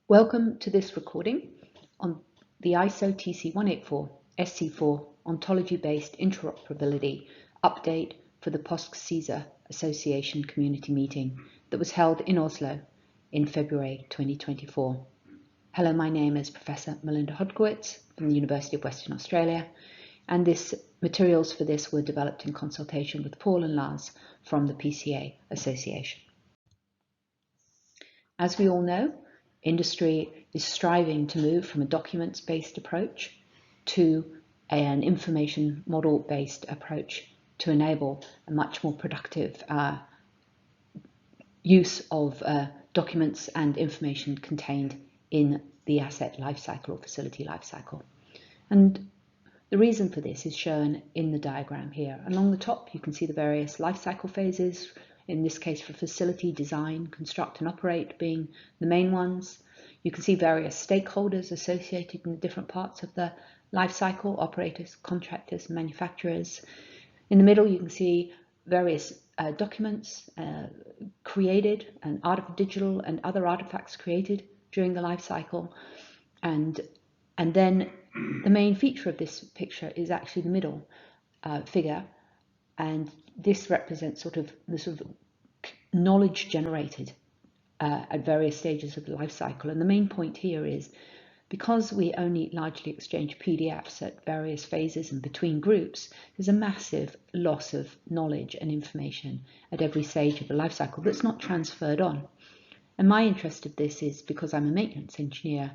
Welcome to this recording on the ISO TC184 SC4 ontology-based interoperability update for the Post-CSER Association community meeting that was held in Oslo in February 2024. Hello, my name is Professor Melinda Hodkiewicz from the University of Western Australia, and materials for this were developed in consultation with Paul and Lars from the PCA Association. As we all know, industry is striving to move from a documents-based approach to an information model-based approach to enable a much more productive use of documents and information contained in the asset lifecycle or facility lifecycle. And the reason for this is shown in the diagram here. Along the top, you can see the various lifecycle phases, in this case for facility design, construct and operate being the main ones. You can see various stakeholders associated in the different parts of the life cycle, operators, contractors, manufacturers. In the middle, you can see various documents created and digital and other artifacts created during the life cycle. And then the main feature of this picture is actually the middle figure. And this represents the knowledge generated at various stages of the life cycle. And the main point here is, because we only largely exchange PDFs at various phases and between groups, there's a massive loss of knowledge and information at every stage of the life cycle that's not transferred on. And my interest of this is because I'm a maintenance engineer.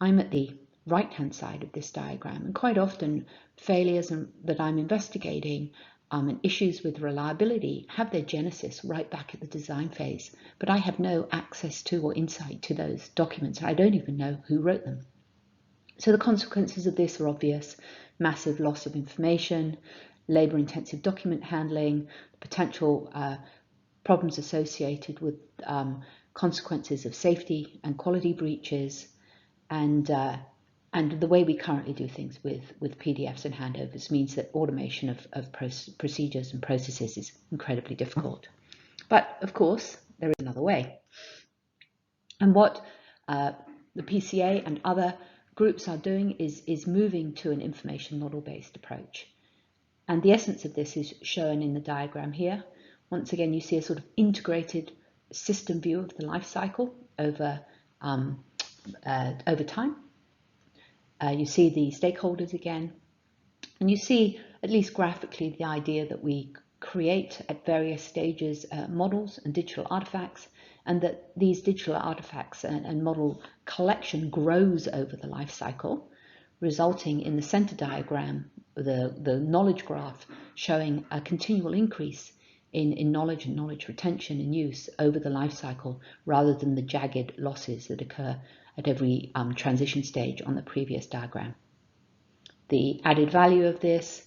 I'm at the right-hand side of this diagram, and quite often failures that I'm investigating and issues with reliability have their genesis right back at the design phase, but I have no access to or insight to those documents. I don't even know who wrote them. So the consequences of this are obvious: massive loss of information, labor-intensive document handling, potential problems associated with consequences of safety and quality breaches, and the way we currently do things with PDFs and handovers means that automation of procedures and processes is incredibly difficult. But of course, there is another way. And what the PCA and other groups are doing is moving to an information model-based approach. And the essence of this is shown in the diagram here. Once again, you see a sort of integrated system view of the life cycle over time. You see the stakeholders again, and you see, at least graphically, the idea that we create at various stages models and digital artifacts, and that these digital artifacts and model collection grows over the life cycle, resulting in the center diagram, the knowledge graph, showing a continual increase in knowledge and knowledge retention and use over the life cycle, rather than the jagged losses that occur at every transition stage on the previous diagram. The added value of this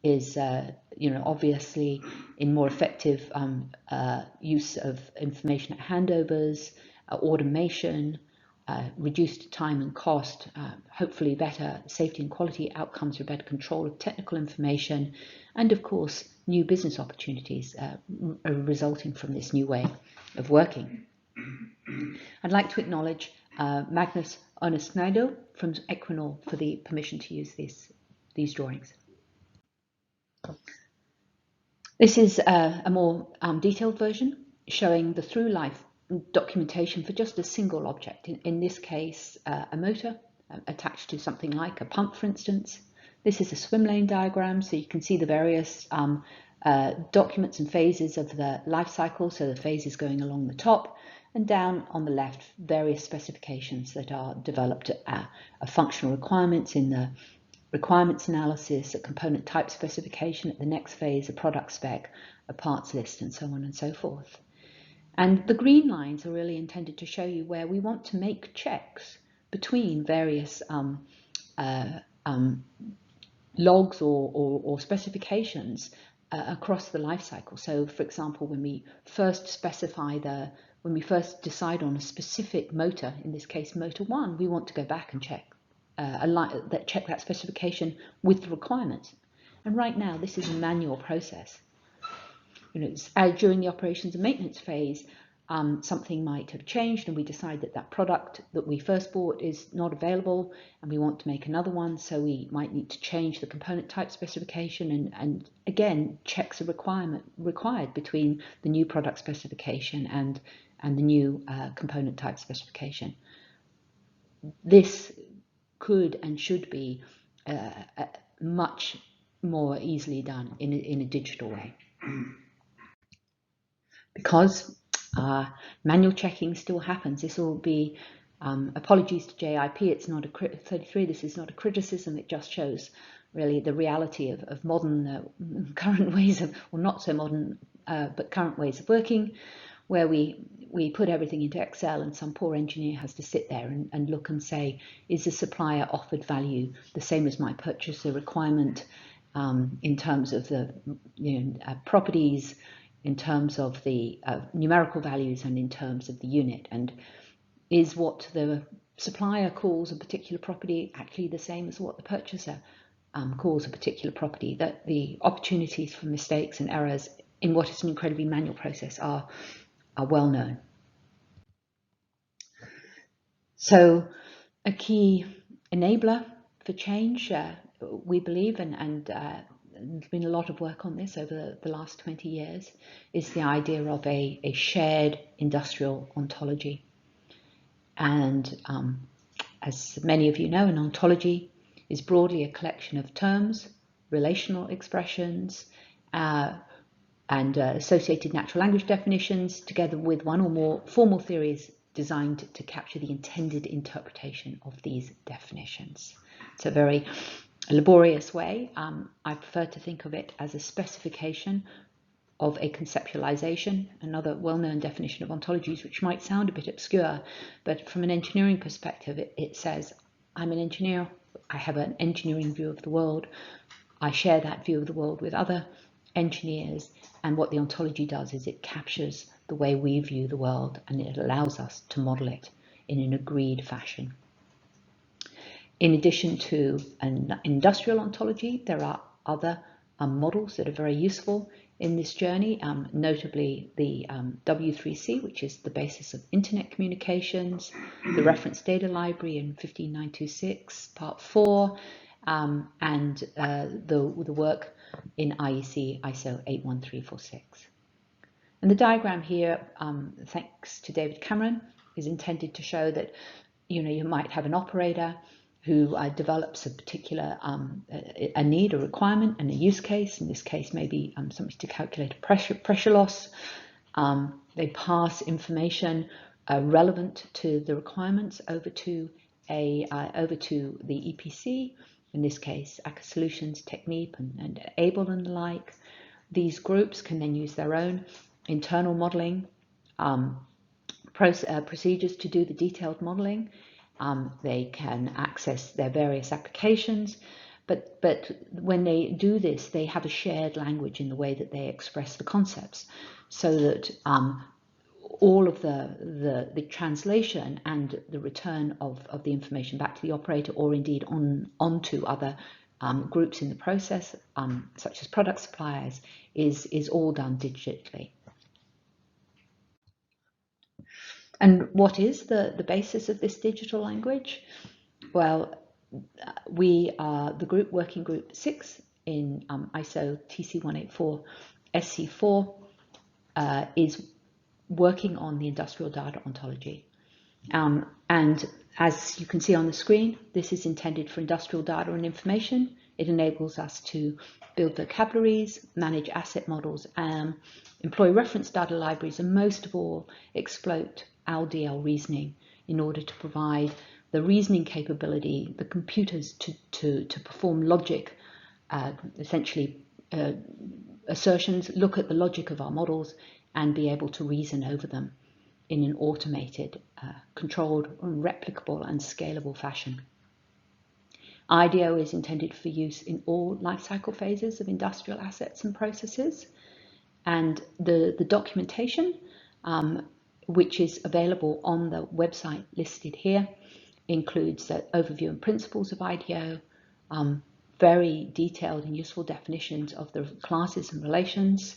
is, obviously in more effective use of information at handovers, automation, reduced time and cost, hopefully better safety and quality outcomes or better control of technical information, and of course new business opportunities are resulting from this new way of working. I'd like to acknowledge Magnus Ønesnædø from Equinor for the permission to use these drawings. This is a more detailed version showing the through life documentation for just a single object. In this case, a motor attached to something like a pump, for instance. This is a swim lane diagram, so you can see the various documents and phases of the life cycle. So the phases going along the top, and down on the left, various specifications that are developed are functional requirements in the requirements analysis, a component type specification at the next phase, a product spec, a parts list, and so on and so forth. And the green lines are really intended to show you where we want to make checks between various logs or specifications across the life cycle. So, for example, when we first decide on a specific motor, in this case motor 1, we want to go back and check that specification with the requirements. And right now, this is a manual process. During the operations and maintenance phase, something might have changed and we decide that that product that we first bought is not available and we want to make another one, so we might need to change the component type specification, and again, checks are required between the new product specification and the new component type specification. This could and should be much more easily done in a digital way. Because manual checking still happens. This will be, apologies to JIP, it's not a 33, this is not a criticism, it just shows really the reality of modern, current ways of, or not so modern, but current ways of working, where we put everything into Excel and some poor engineer has to sit there and look and say, is the supplier offered value the same as my purchaser requirement in terms of the properties, in terms of the numerical values, and in terms of the unit, and is what the supplier calls a particular property actually the same as what the purchaser calls a particular property. That the opportunities for mistakes and errors in what is an incredibly manual process are well known. So a key enabler for change, we believe, and there's been a lot of work on this over the last 20 years, is the idea of a shared industrial ontology. And as many of you know, an ontology is broadly a collection of terms, relational expressions, and associated natural language definitions, together with one or more formal theories designed to capture the intended interpretation of these definitions. It's a very laborious way. I prefer to think of it as a specification of a conceptualization, another well-known definition of ontologies, which might sound a bit obscure, but from an engineering perspective, it says, I'm an engineer, I have an engineering view of the world, I share that view of the world with other engineers, and what the ontology does is it captures the way we view the world, and it allows us to model it in an agreed fashion. In addition to an industrial ontology, there are other models that are very useful in this journey, notably the W3C, which is the basis of internet communications, the reference data library in 15926, part 4, and the work in IEC ISO 81346. And the diagram here, thanks to David Cameron, is intended to show that you might have an operator who develops a particular a need or requirement and a use case. In this case, maybe something to calculate a pressure loss. They pass information relevant to the requirements over to the EPC. In this case, Aker Solutions, Technip, and Able and the like. These groups can then use their own internal modeling procedures to do the detailed modeling. They can access their various applications, but when they do this, they have a shared language in the way that they express the concepts, so that all of the translation and the return of the information back to the operator, or indeed onto other groups in the process, such as product suppliers, is all done digitally. And what is the basis of this digital language? Well, we are the working group 6 in ISO TC184 SC4 is working on the industrial data ontology. And as you can see on the screen, this is intended for industrial data and information. It enables us to build vocabularies, manage asset models, employ reference data libraries, and most of all, exploit LDL reasoning in order to provide the reasoning capability, the computers to perform logic, essentially assertions, look at the logic of our models, and be able to reason over them in an automated, controlled, replicable, and scalable fashion. IDEO is intended for use in all lifecycle phases of industrial assets and processes, and the documentation, which is available on the website listed here, includes the overview and principles of IDEO, very detailed and useful definitions of the classes and relations,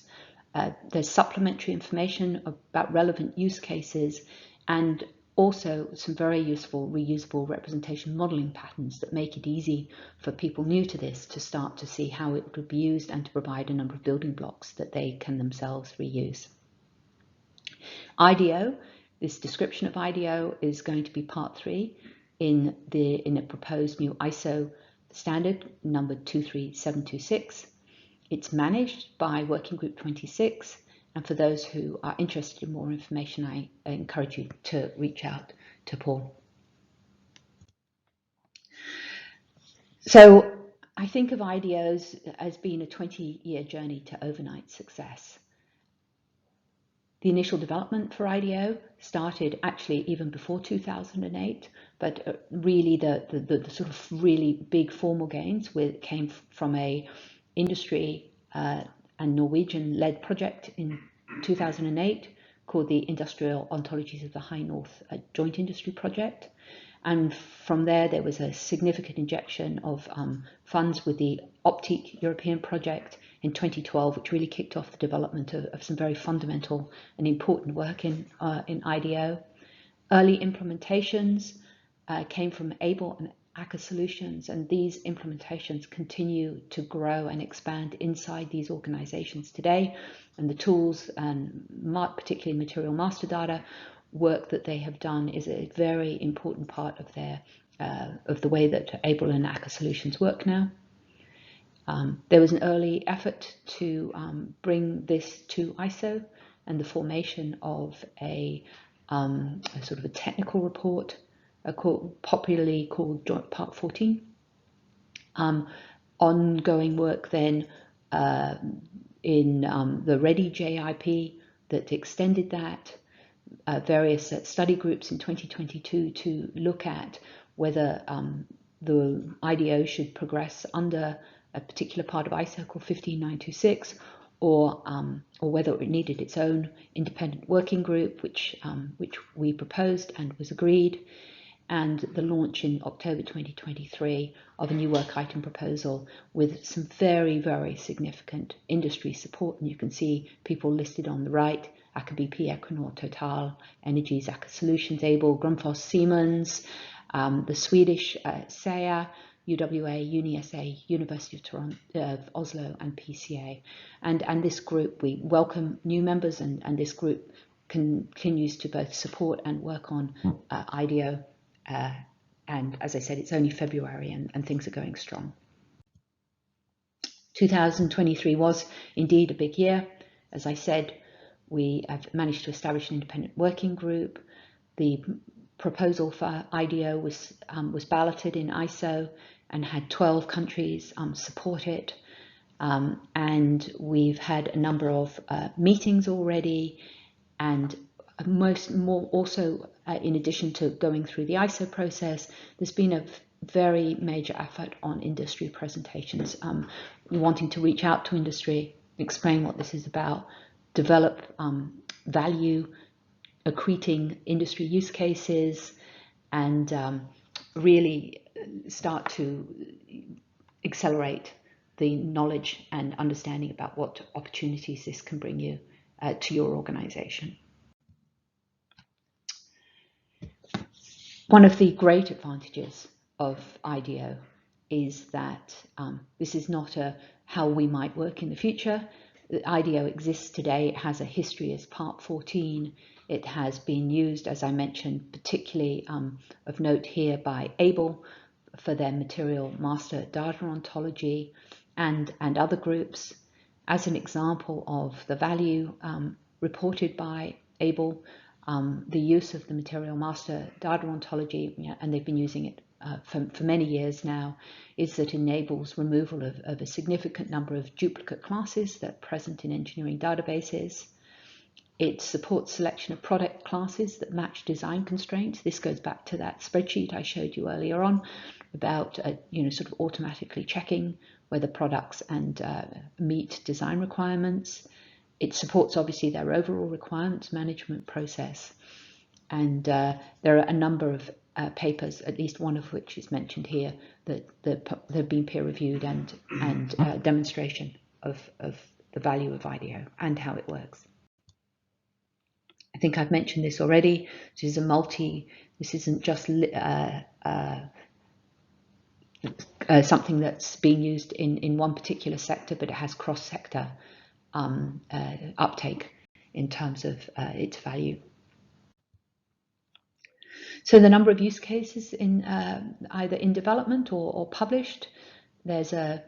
There's supplementary information about relevant use cases, and also some very useful reusable representation modeling patterns that make it easy for people new to this to start to see how it would be used and to provide a number of building blocks that they can themselves reuse. IDO, this description of IDO is going to be part 3 in a proposed new ISO standard number 23726. It's managed by Working Group 26, and for those who are interested in more information, I encourage you to reach out to Paul. So I think of IDOs as being a 20-year journey to overnight success. The initial development for IDO started actually even before 2008, but really the sort of really big formal gains came from a industry and Norwegian-led project in 2008 called the Industrial Ontologies of the High North, a joint industry project. And from there was a significant injection of funds with the Optique European project in 2012, which really kicked off the development of some very fundamental and important work in IDO. Early implementations came from ABLE and ACCA solutions, and these implementations continue to grow and expand inside these organizations today. And the tools, and particularly material master data work that they have done, is a very important part of their of the way that ABLE and ACCA solutions work now. There was an early effort to bring this to ISO, and the formation of a sort of a technical report, popularly called Joint Part 14. Ongoing work then in the Ready JIP that extended that, various study groups in 2022 to look at whether the IDO should progress under a particular part of ISO called 15926, or whether it needed its own independent working group, which we proposed and was agreed, and the launch in October 2023 of a new work item proposal with some very, very significant industry support. And you can see people listed on the right: Aker BP, Equinor, Total, Energies, Aker Solutions, ABLE, Grundfos, Siemens, the Swedish SEA, UWA, UniSA, University of Toronto, Oslo, and PCA. And this group, we welcome new members, and this group continues to both support and work on IDO. And as I said, it's only February, and things are going strong. 2023 was indeed a big year. As I said, we have managed to establish an independent working group. The proposal for IDO was balloted in ISO and had 12 countries support it. And we've had a number of meetings already, and also in addition to going through the ISO process, there's been a very major effort on industry presentations, wanting to reach out to industry, explain what this is about, develop value, accreting industry use cases, and really start to accelerate the knowledge and understanding about what opportunities this can bring you to your organization. One of the great advantages of IDO is that this is not how we might work in the future. The IDO exists today. It has a history as Part 14. It has been used, as I mentioned, particularly of note here by ABLE for their material master data ontology, and other groups. As an example of the value reported by ABLE, the use of the material master data ontology, and they've been using it for many years now, is that it enables removal of a significant number of duplicate classes that are present in engineering databases. It supports selection of product classes that match design constraints. This goes back to that spreadsheet I showed you earlier on about sort of automatically checking whether products and meet design requirements. It supports obviously their overall requirements management process, and there are a number of papers, at least one of which is mentioned here, that have been peer reviewed and demonstration of the value of IDEO and how it works. I think I've mentioned this already. This isn't just something that's being used in one particular sector, but it has cross-sector uptake in terms of its value. So the number of use cases in either in development or published. There's a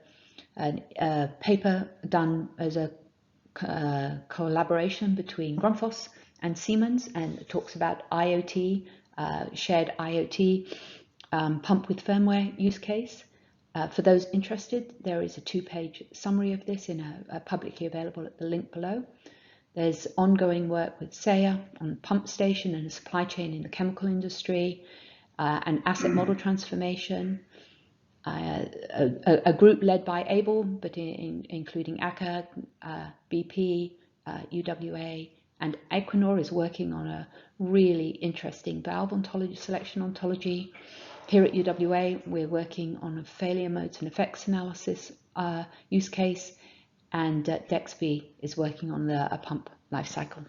paper done as a collaboration between Grundfos and Siemens, and it talks about IoT, shared IoT, pump with firmware use case. For those interested, there is a 2-page summary of this in a publicly available at the link below. There's ongoing work with SEA on the pump station and the supply chain in the chemical industry, and asset model transformation. A group led by ABLE, but including ACA, BP, UWA, and Equinor is working on a really interesting valve ontology, selection ontology. Here at UWA, we're working on a failure modes and effects analysis use case, and DEXB is working on a pump lifecycle.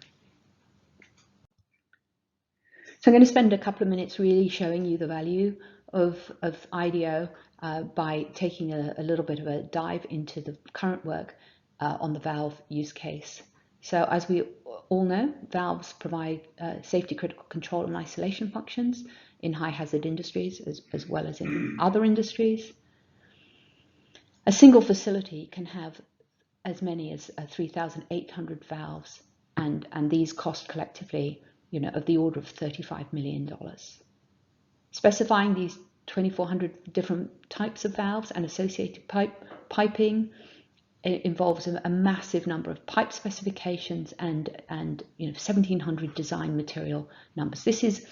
So I'm going to spend a couple of minutes really showing you the value of IDEO by taking a little bit of a dive into the current work on the valve use case. So as we all know, valves provide safety critical control and isolation functions in high hazard industries as well as in other industries. A single facility can have as many as 3,800 valves, and these cost collectively, of the order of $35 million. Specifying these 2,400 different types of valves and associated piping, it involves a massive number of pipe specifications and 1,700 design material numbers. This is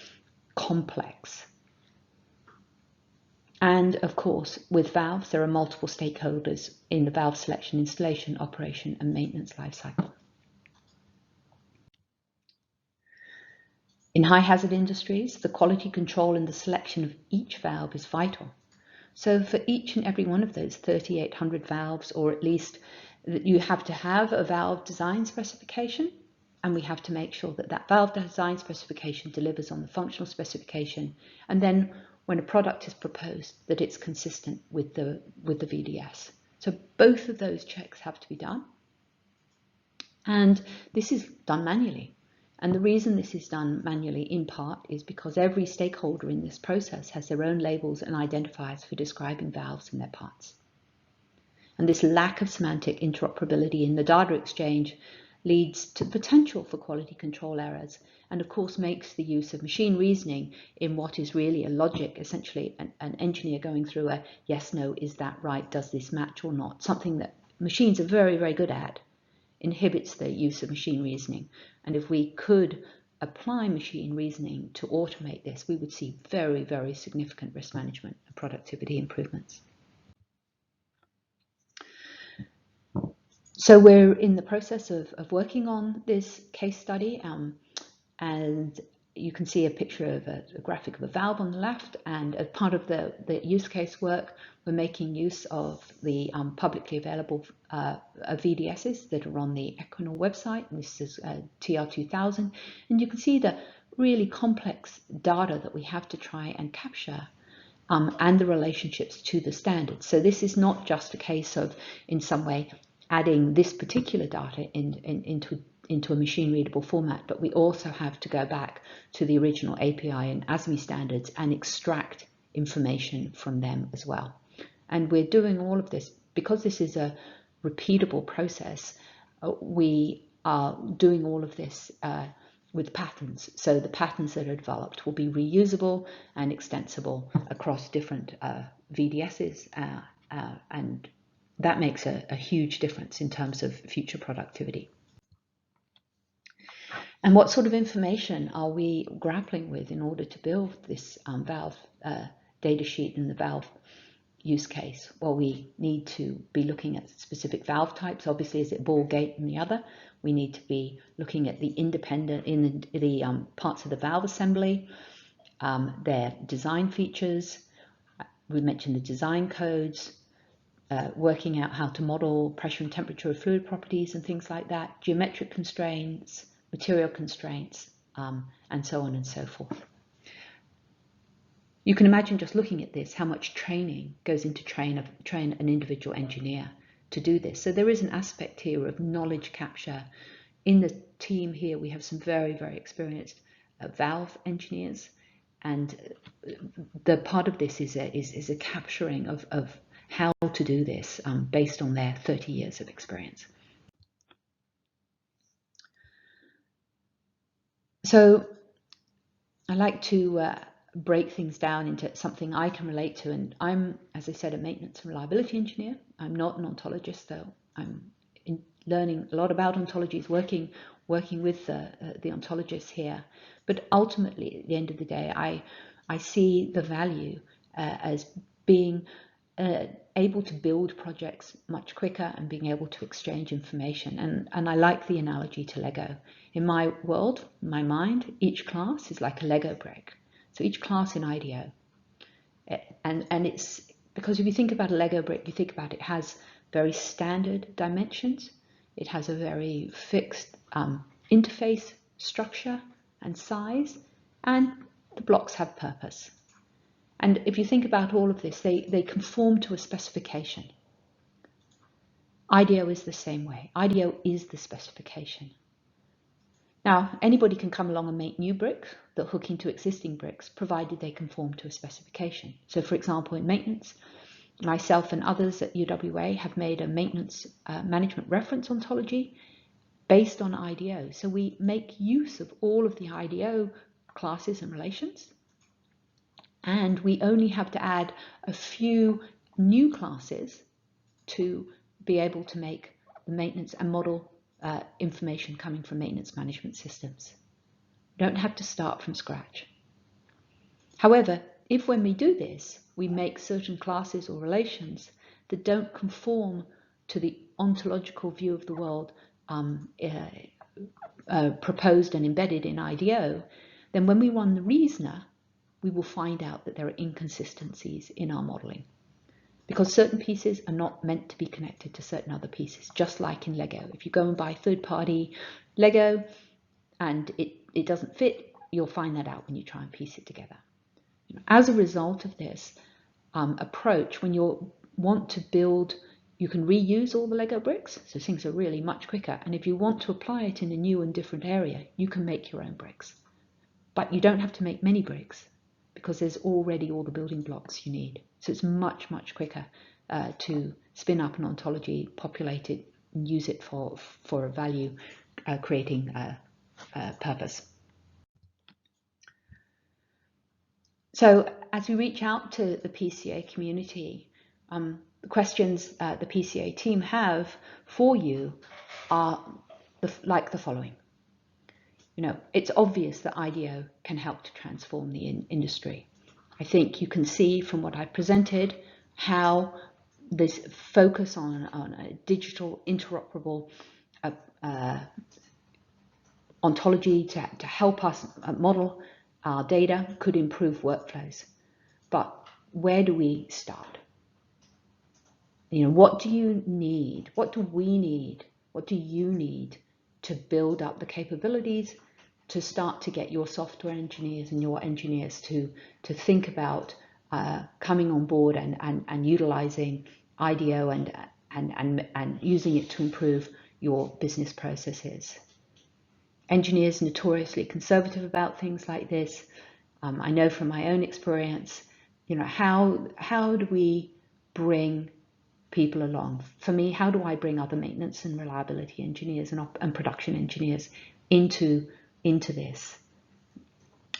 complex. And of course, with valves, there are multiple stakeholders in the valve selection, installation, operation, and maintenance lifecycle. In high hazard industries, the quality control and the selection of each valve is vital. So for each and every one of those 3,800 valves, or at least you have to have a valve design specification, and we have to make sure that that valve design specification delivers on the functional specification, and then when a product is proposed, that it's consistent with the VDS. So both of those checks have to be done, and this is done manually. And the reason this is done manually, in part, is because every stakeholder in this process has their own labels and identifiers for describing valves and their parts. And this lack of semantic interoperability in the data exchange leads to potential for quality control errors, and of course makes the use of machine reasoning in what is really a logic, essentially an engineer going through a yes, no, is that right, does this match or not, something that machines are very, very good at, inhibits the use of machine reasoning. And if we could apply machine reasoning to automate this, we would see very, very significant risk management and productivity improvements. So we're in the process of working on this case study, and you can see a picture of a graphic of a valve on the left, and as part of the use case work, we're making use of the publicly available VDSs that are on the Equinor website. This is TR2000, and you can see the really complex data that we have to try and capture, and the relationships to the standards. So this is not just a case of, in some way, adding this particular data into a machine readable format, but we also have to go back to the original API and ASME standards and extract information from them as well. And we're doing all of this because this is a repeatable process. We are doing all of this with patterns. So the patterns that are developed will be reusable and extensible across different VDSs, and that makes a huge difference in terms of future productivity. And what sort of information are we grappling with in order to build this valve data sheet and the valve use case? Well, we need to be looking at specific valve types. Obviously, is it ball, gate, and the other? We need to be looking at the independent in the parts of the valve assembly, their design features. We mentioned the design codes, working out how to model pressure and temperature of fluid properties and things like that, geometric constraints, material constraints, and so on and so forth. You can imagine just looking at this, how much training goes into train an individual engineer to do this. So there is an aspect here of knowledge capture. In the team here, we have some very, very experienced valve engineers, and the part of this is a capturing of how to do this based on their 30 years of experience. So I like to break things down into something I can relate to, and I'm, as I said, a maintenance and reliability engineer. I'm not an ontologist, though. I'm learning a lot about ontologies, working with the ontologists here. But ultimately, at the end of the day, I see the value as being able to build projects much quicker and being able to exchange information. And I like the analogy to Lego. In my world, in my mind, each class is like a Lego brick. So each class in IDEO, and it's because if you think about a Lego brick, you think about it has very standard dimensions. It has a very fixed interface structure and size, and the blocks have purpose. And if you think about all of this, they conform to a specification. IDEO is the same way. IDEO is the specification. Now, anybody can come along and make new bricks that hook into existing bricks, provided they conform to a specification. So, for example, in maintenance, myself and others at UWA have made a maintenance management reference ontology based on IDEO. So we make use of all of the IDEO classes and relations, and we only have to add a few new classes to be able to make the maintenance and model information coming from maintenance management systems. We don't have to start from scratch. However, if when we do this, we make certain classes or relations that don't conform to the ontological view of the world proposed and embedded in IDEO, then when we run the reasoner, we will find out that there are inconsistencies in our modeling, because certain pieces are not meant to be connected to certain other pieces, just like in Lego. If you go and buy third-party Lego and it doesn't fit, you'll find that out when you try and piece it together. As a result of this approach, when you want to build, you can reuse all the Lego bricks, so things are really much quicker. And if you want to apply it in a new and different area, you can make your own bricks. But you don't have to make many bricks, because there's already all the building blocks you need. So it's much, much quicker to spin up an ontology, populate it, and use it for a value creating purpose. So as we reach out to the PCA community, the questions the PCA team have for you are like the following. It's obvious that IDEO can help to transform the industry. I think you can see from what I presented how this focus on a digital interoperable ontology to help us model our data could improve workflows. But where do we start? What do you need? What do we need? What do you need to build up the capabilities to start to get your software engineers and your engineers to think about coming on board and utilizing IDEO and using it to improve your business processes? Engineers are notoriously conservative about things like this. I know from my own experience, how do we bring people along? For me, how do I bring other maintenance and reliability engineers and production engineers into this?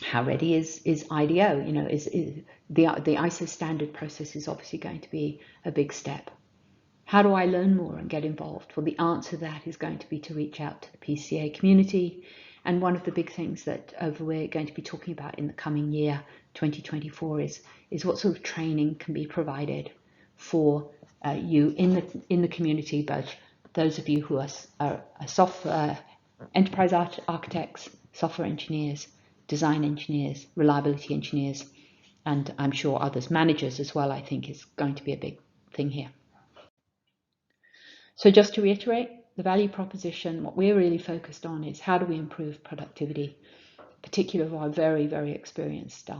How ready is IDEO? Is the ISO standard process is obviously going to be a big step. How do I learn more and get involved? Well, the answer to that is going to be to reach out to the PCA community. And one of the big things that we're going to be talking about in the coming year, 2024, is what sort of training can be provided for you in the community, both those of you who are software enterprise architects, software engineers, design engineers, reliability engineers, and I'm sure others, managers as well, I think is going to be a big thing here. So just to reiterate, the value proposition, what we're really focused on is how do we improve productivity, particularly of our very, very experienced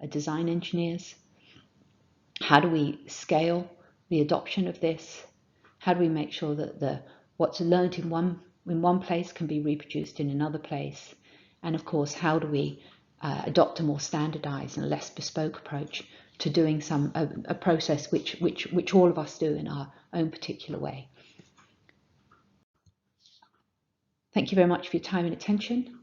design engineers. How do we scale the adoption of this? How do we make sure that what's learned in one place can be reproduced in another place? And of course, how do we adopt a more standardized and less bespoke approach to doing a process which all of us do in our own particular way? Thank you very much for your time and attention.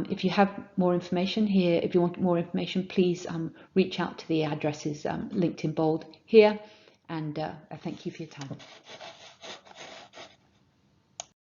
If you have more information here, if you want more information, please reach out to the addresses linked in bold here, and I thank you for your time.